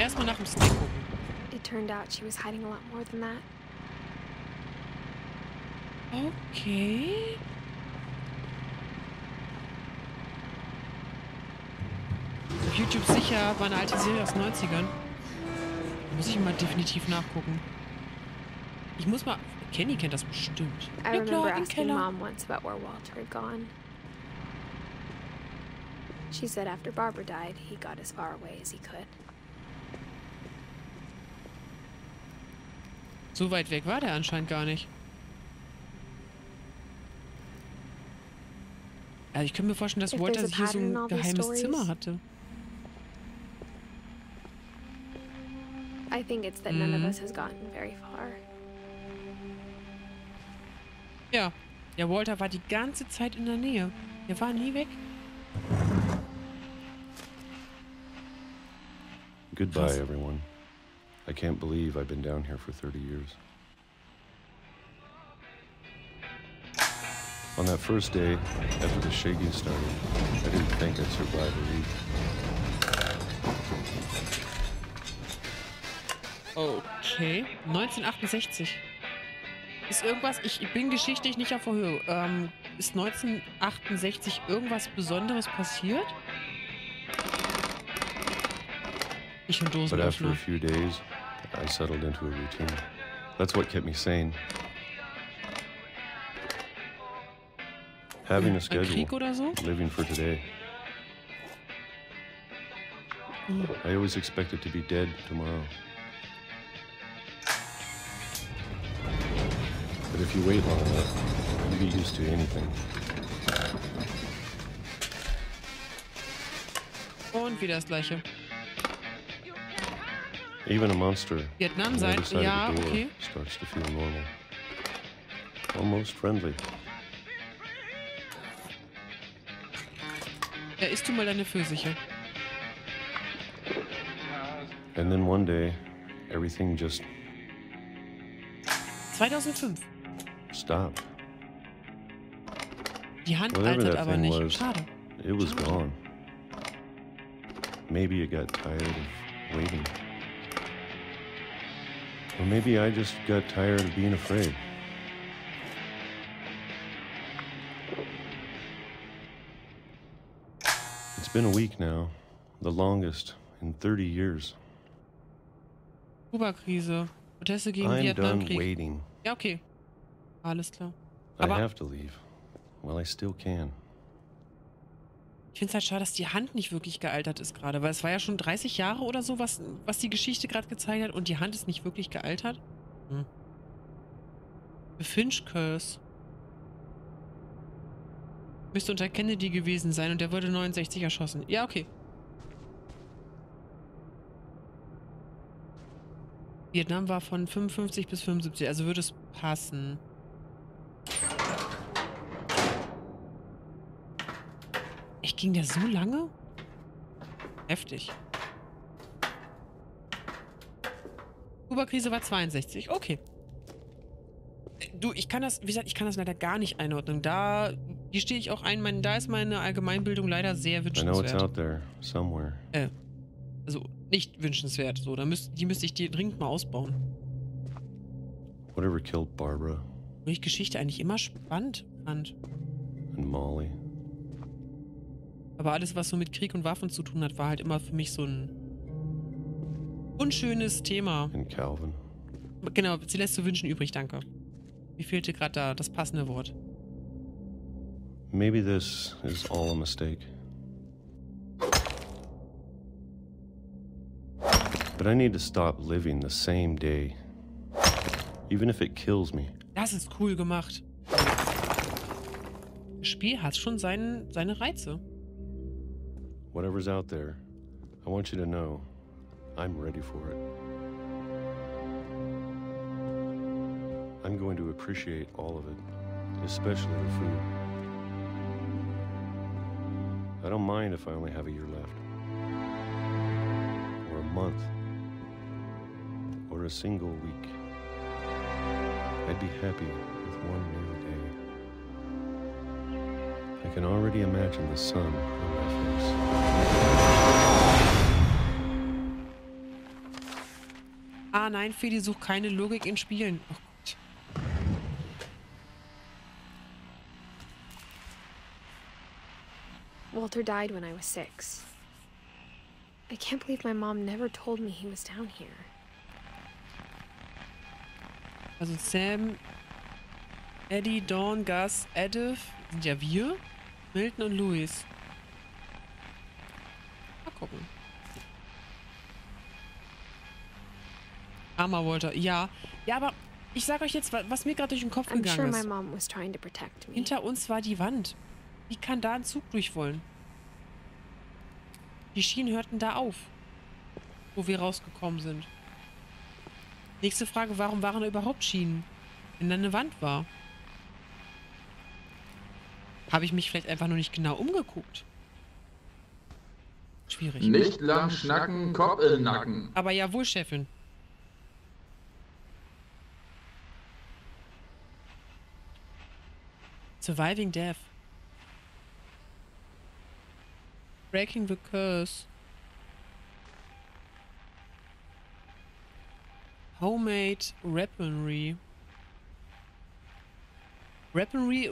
erstmal nach dem Snack gucken. It turned out she was hiding a lot more than that. Okay. Auf YouTube sicher, war eine alte Serie aus den 90ern. Muss ich mal definitiv nachgucken. Ich muss mal... Kenny kennt das bestimmt. I remember asking Mom once about where Walter had gone. She said after Barbara died, he got as far away as he could. So weit weg war der anscheinend gar nicht. Also ich könnte mir vorstellen, dass Walter hier so ein geheimes Zimmer hatte. I think it's that none of us has gotten very far. Ja. Ja, Walter war die ganze Zeit in der Nähe. Der war nie weg. Goodbye, everyone. I can't believe I've been down here for 30 years. On that first day, after the shaking started, I didn't think I'd survive a week. Okay. 1968. Ist irgendwas... Ich bin geschichtlich nicht auf der Höhe. Ist 1968 irgendwas Besonderes passiert? Ich und Dosen. But after a few days, I settled into a routine. That's what kept me sane. Having a schedule, Krieg oder so? living for today. I always expected to be dead tomorrow. But if you wait long enough, you get used to anything. Und wieder das Gleiche. Even a monster Vietnam on the sein, other side ja, of the door okay. starts to feel normal. Almost friendly. Ja, isst du mal deine Pfirsiche. And then one day, everything just 2005. stopped. Die Hand Whatever altert that aber thing nicht. was, Schade. it was gone. Maybe it got tired of waiting. Or maybe I just got tired of being afraid. It's been a week now, the longest in 30 years. Kuba-Krise. Proteste gegen I'm done Vietnamkrieg. waiting. Ja, okay. Alles klar. I Aber have to leave. Well, I still can. ich finde es halt schade, dass die Hand nicht wirklich gealtert ist gerade, weil es war ja schon 30 Jahre oder so, was die Geschichte gerade gezeigt hat und die Hand ist nicht wirklich gealtert. The Finch Curse. Müsste unter Kennedy gewesen sein und der wurde 69 erschossen. Ja, okay. Vietnam war von 55 bis 75, also würde es passen. Echt, ging der so lange? Heftig. Kuba-Krise war 62, okay. Du, ich kann das, wie gesagt, ich kann das leider gar nicht einordnen. Da stehe ich auch ein, da ist meine Allgemeinbildung leider sehr I know it's wünschenswert. out there, somewhere. Also nicht wünschenswert. So, die müsste ich dir dringend mal ausbauen. Whatever killed Barbara Wo ich Geschichte eigentlich immer spannend fand. and Molly. Aber alles, was so mit Krieg und Waffen zu tun hat, war halt immer für mich so ein unschönes Thema. And Calvin. Genau, sie lässt zu wünschen übrig, danke. Mir fehlte gerade da das passende Wort. Maybe this is all a mistake. But I need to stop living the same day. Even if it kills me. Das ist cool gemacht. Das Spiel hat schon seine Reize. Whatever's out there, I want you to know I'm ready for it. I'm going to appreciate all of it, especially the food. I don't mind if I only have a year left. Or a month. Or a single week. I'd be happy with one new day. I can already imagine the sun on my face. Ja, nein, Feli, such keine Logik in Spielen. Oh Gott. Walter died when I was 6. I can't believe my mom never told me he was down here. Also Sam, Eddie, Dawn, Gus, Edith sind ja wir. Milton und Louis. Mal gucken. Armer Walter. Ja. Ja, aber ich sag euch jetzt, was mir gerade durch den Kopf I'm sure gegangen my ist. mom was trying to protect me. Hinter uns war die Wand. Wie kann da ein Zug durch wollen? Die Schienen hörten da auf, wo wir rausgekommen sind. Nächste Frage, warum waren da überhaupt Schienen, wenn da eine Wand war? Habe ich mich vielleicht einfach nur nicht genau umgeguckt? Schwierig. Nicht lang schnacken, Kopf in den Nacken. Aber jawohl, Chefin. Surviving Death. Breaking the Curse. Homemade Weaponry. Weaponry,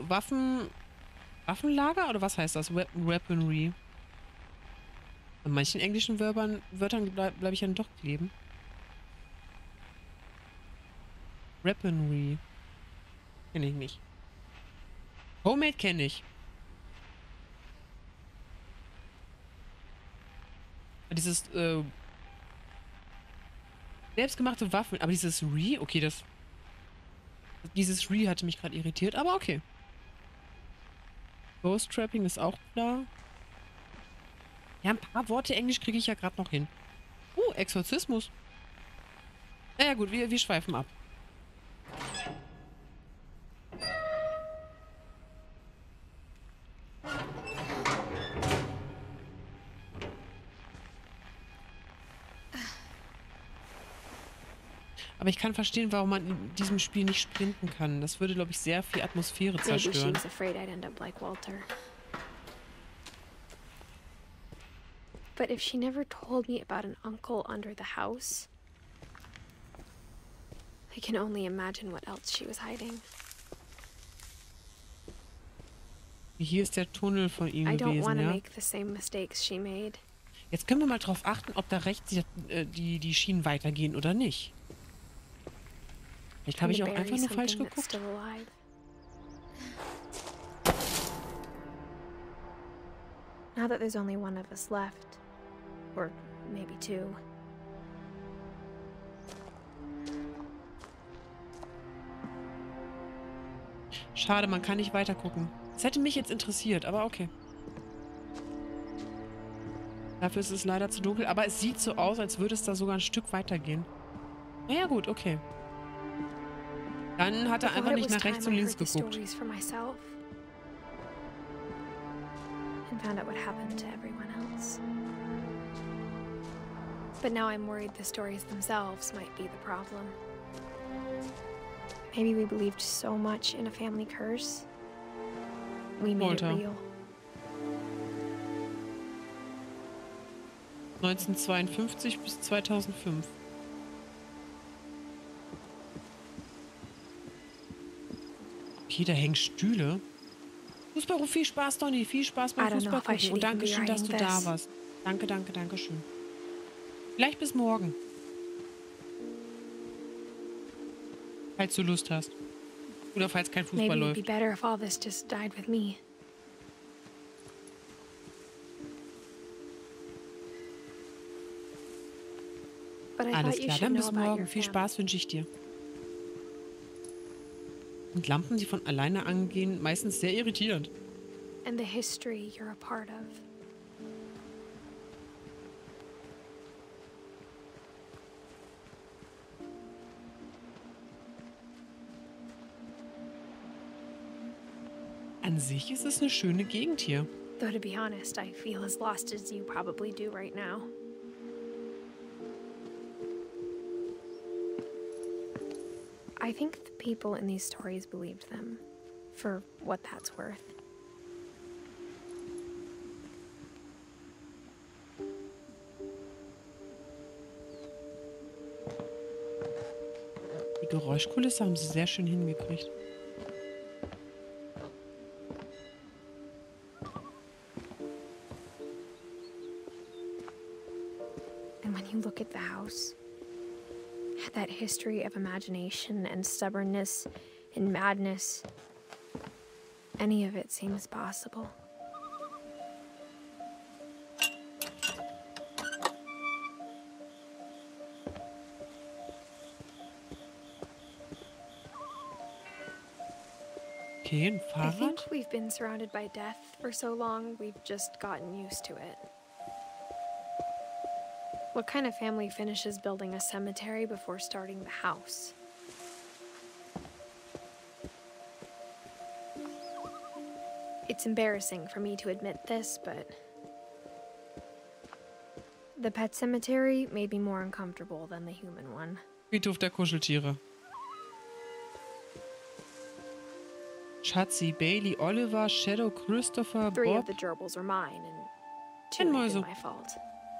Waffenlager? Oder was heißt das? Weaponry. An manchen englischen Wörtern bleib ich dann doch kleben. Weaponry. Kenne ich nicht. Homemade kenne ich. Dieses, selbstgemachte Waffen. Aber dieses Re, okay, dieses Re hatte mich gerade irritiert, aber okay. Ghost Trapping ist auch klar. Ja, ein paar Worte Englisch kriege ich ja gerade noch hin. Exorzismus. Naja gut, wir schweifen ab. Aber ich kann verstehen, warum man in diesem Spiel nicht sprinten kann. Das würde, glaube ich, sehr viel Atmosphäre Maybe she zerstören. was afraid I'd end up like Walter. But if she never told me about an uncle under the house, I can only imagine what else she was hiding. Hier ist der Tunnel von ihm I don't gewesen, want to ja? make the same mistakes she made. Jetzt können wir mal drauf achten, ob da rechts die Schienen weitergehen oder nicht. Vielleicht habe ich auch einfach nur falsch geguckt. Now that there's only one of us left, or maybe two. Schade, man kann nicht weiter gucken. Das hätte mich jetzt interessiert, aber okay. Dafür ist es leider zu dunkel, aber es sieht so aus, als würde es da sogar ein Stück weitergehen. Naja gut, okay. Dann hat er einfach nicht nach rechts und links geguckt. And found out what happened to everyone else. But now I'm worried the stories themselves might be the problem. Maybe we believed so much in a family curse. We made it real. 1952 bis 2005. Okay, da hängen Stühle. Fußballruf, viel Spaß, Donny. Viel Spaß beim Fußball gucken. Und Dankeschön, dass du da warst. Danke, danke, danke schön. Vielleicht bis morgen. Falls du Lust hast. Oder falls kein Fußball läuft. Maybe it'd be better if all this just died with me. Alles klar, dann bis morgen. Viel Spaß wünsche ich dir. Und Lampen, die von alleine angehen, meistens sehr irritierend. And the history you're a part of. An sich ist es eine schöne Gegend hier. Though to be honest, I feel as lost as you probably do right now. I think the people in these stories believed them, for what that's worth. Geräuschkulisse haben sie sehr schön hingekriegt. And when you look at the house, that history of imagination and stubbornness and madness, any of it seems possible. Okay, ein I think Fahrrad. we've been surrounded by death for so long, we've just gotten used to it. What kind of family finishes building a cemetery before starting the house? It's embarrassing for me to admit this, but the pet cemetery made me more uncomfortable than the human one. Friedhof der Kuscheltiere. Schatzi, Bailey, Oliver, Shadow, Christopher, Three Bob, of the gerbils are mine, and two And have been Mäuse. my fault.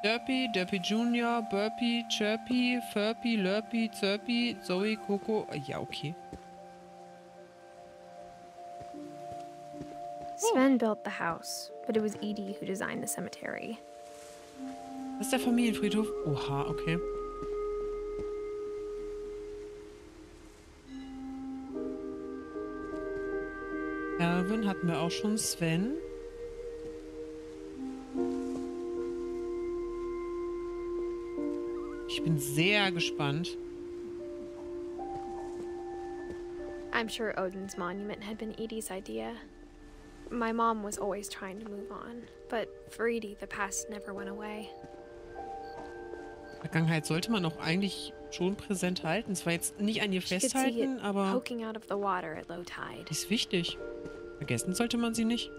Derpy, Derpy Junior, Burpy, Chirpy, Furpy, Lurpy, Zerpy, Zoe, Coco. Ja, okay. Sven built the house, but it was Edith who designed the cemetery. Das ist der Familienfriedhof. Oha, okay. Erwin hatten wir auch schon. Sven. Ich bin sehr gespannt. I'm sure Odin's monument had been Edie's idea. My mom was always trying to move on, but for Edie, the past never went away. Vergangenheit sollte man auch eigentlich schon präsent halten. Zwar jetzt nicht an ihr She could see it festhalten, aber poking out of the water at low tide. die ist wichtig. Vergessen sollte man sie nicht.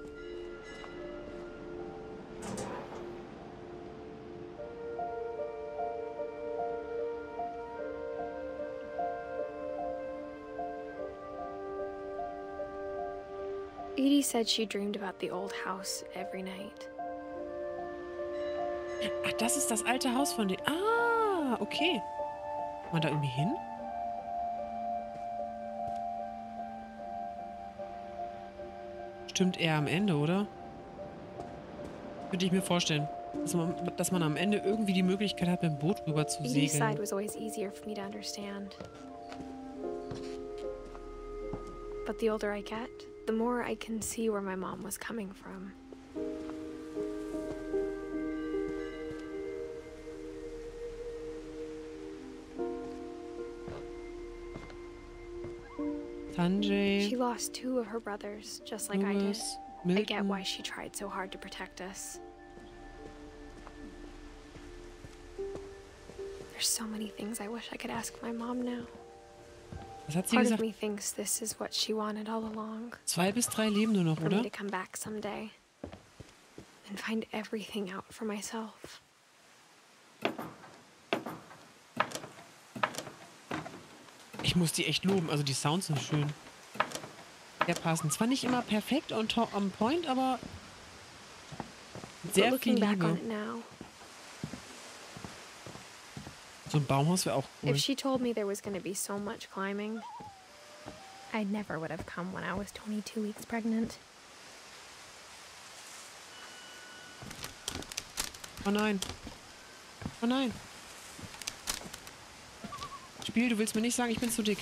Edie said she dreamed about the old house every night. Ach, das ist das alte Haus von denen. Ah, okay. Kann man da irgendwie hin? Stimmt eher am Ende, oder? Könnte ich mir vorstellen. Dass man am Ende irgendwie die Möglichkeit hat, mit dem Boot rüber zu Edie's side segeln. was always easier for me to understand. But the older I get, the more I can see where my mom was coming from. Sanjay, She lost two of her brothers, just like I did. Louis, I get Milton. why she tried so hard to protect us. There's so many things I wish I could ask my mom now. Was hat sie Part of gesagt? me thinks this is what she wanted all along. 2 bis 3 leben nur noch, For me oder? to come back someday and find everything out for myself. Ich muss die echt loben. Also die Sounds sind schön. Sehr passend. Zwar nicht immer perfekt on point, aber But sehr viel looking back on Liebe. it now, So ein Baumhaus wäre auch cool. if she told me there was going to be so much climbing, I never would have come when I was 22 weeks pregnant. Oh nein. Oh nein. Spiel, du willst mir nicht sagen, ich bin zu dick.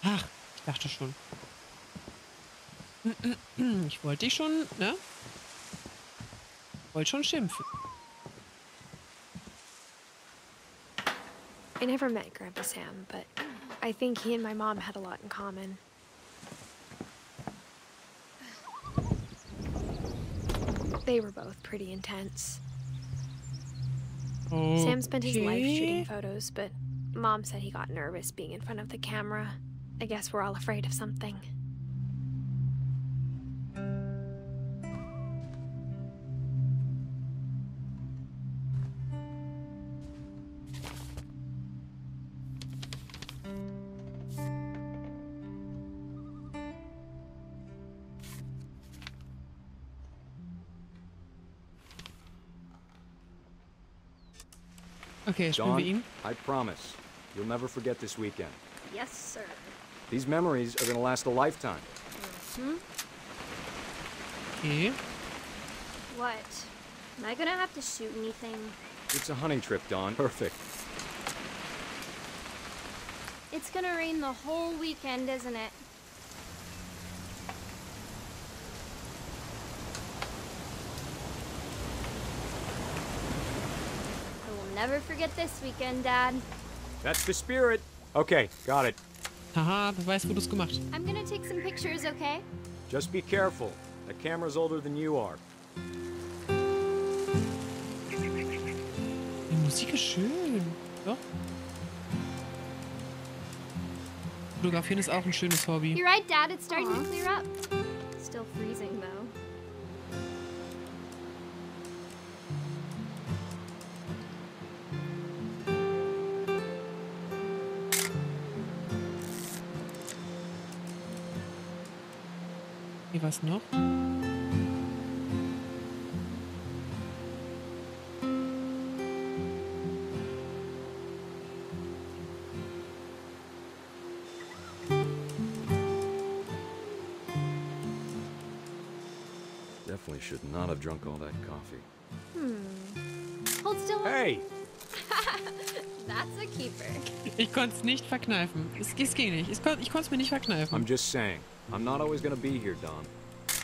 Ach, ich dachte schon. Ich wollte dich schon, ne? Wollte schon schimpfen. I never met Grandpa Sam, but I think he and my mom had a lot in common. They were both pretty intense. Sam spent his life shooting photos, but Mom said he got nervous being in front of the camera. I guess we're all afraid of something. Okay, spielen wir Dawn, ihn. I promise, you'll never forget this weekend. Yes, sir. These memories are gonna last a lifetime. Okay. What? Am I gonna have to shoot anything? It's a hunting trip, Dawn. Perfect. It's gonna rain the whole weekend, isn't it? I will never forget this weekend, Dad. That's the spirit. Okay, got it. Haha, Beweisfotos gemacht. I'm gonna take some pictures, okay? Just be careful. That camera's older than you are. Die Musik ist schön. Doch. Fotografieren ist auch ein schönes Hobby. You're right, Dad. It's starting to clear up. Still freezing, though. Hier was noch? Definitely should not have drunk all that coffee. Hold still. Hey! That's a keeper. Ich konnte es nicht verkneifen. Es ging nicht. Ich konnte es mir nicht verkneifen. I'm just saying, I'm not always gonna be here, Dawn.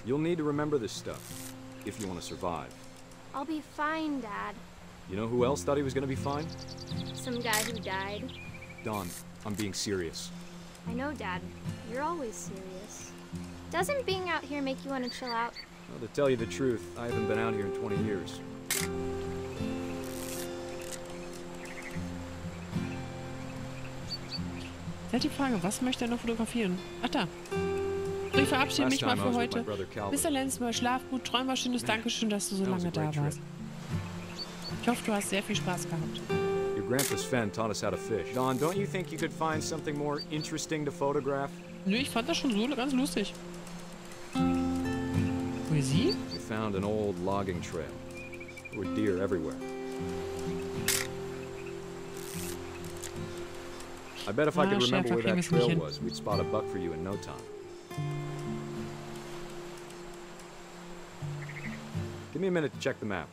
You'll need to remember this stuff, if you want to survive. I'll be fine, Dad. You know who else thought he was gonna be fine? Some guy who died. Dawn, I'm being serious. I know, Dad. You're always serious. Doesn't being out here make you want to chill out? Well, to tell you the truth, I haven't been out here in 20 years. Halt die Frage, was möchte er noch fotografieren? Ach da. So, ich verabschiede mich mal für heute. Bis dann, letztes Mal. Schlaf gut, träum was Schönes. Dankeschön, dass du so lange da warst. Ich hoffe, du hast sehr viel Spaß gehabt. Your grandpa's Fen taught us how to fish. Dawn, don't you think you could find something more interesting to photograph? Nö, ich fand das schon so ganz lustig. Poesie? We found an old logging trail. There were deer everywhere. I bet if I could remember where that trail was, we'd spot a buck for you in no time. Give me a minute to check the map.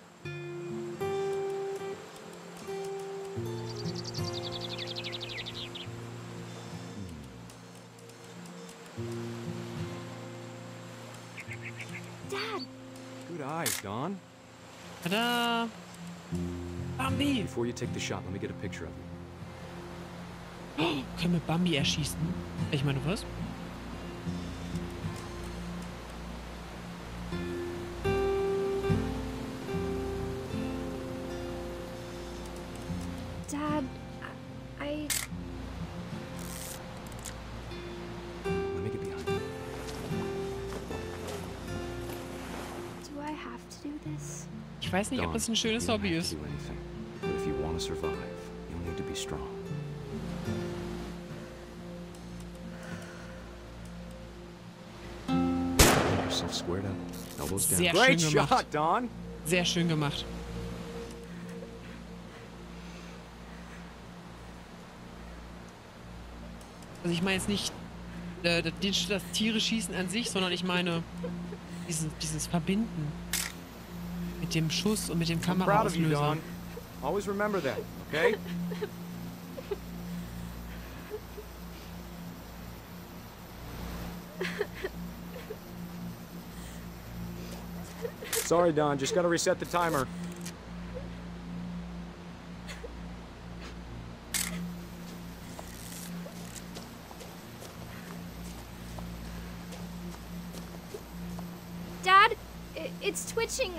Dad! Good eyes, Dawn. Tada! Bambi! Before you take the shot, let me get a picture of you. Oh, können wir Bambi erschießen? Ich meine, was? Dad, I... Let me get behind you. Do I have to do this? Ich weiß nicht, ob das ein schönes Hobby ist. Do anything, but if you want to survive, you'll need to be strong. Squared up, elbows down. Sehr Great schön gemacht. shot, Dawn. Sehr schön gemacht. Also ich meine jetzt nicht das Tiere schießen an sich, sondern ich meine dieses Verbinden mit dem Schuss und mit dem I'm proud of you, Kameraauslöser. Dawn. Always remember that, okay? Sorry, Dawn. Just gotta reset the timer. Dad, it's twitching.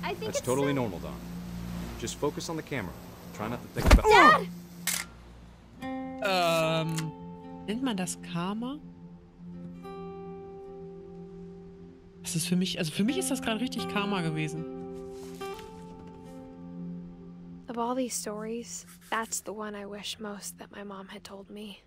I think That's it's totally normal, Dawn. Just focus on the camera. Try not to think about... Dad! Nennt man das Karma? Das ist für mich, also für mich ist das gerade richtig Karma gewesen. Of all these stories, that's the one I wish most that my mom had told me.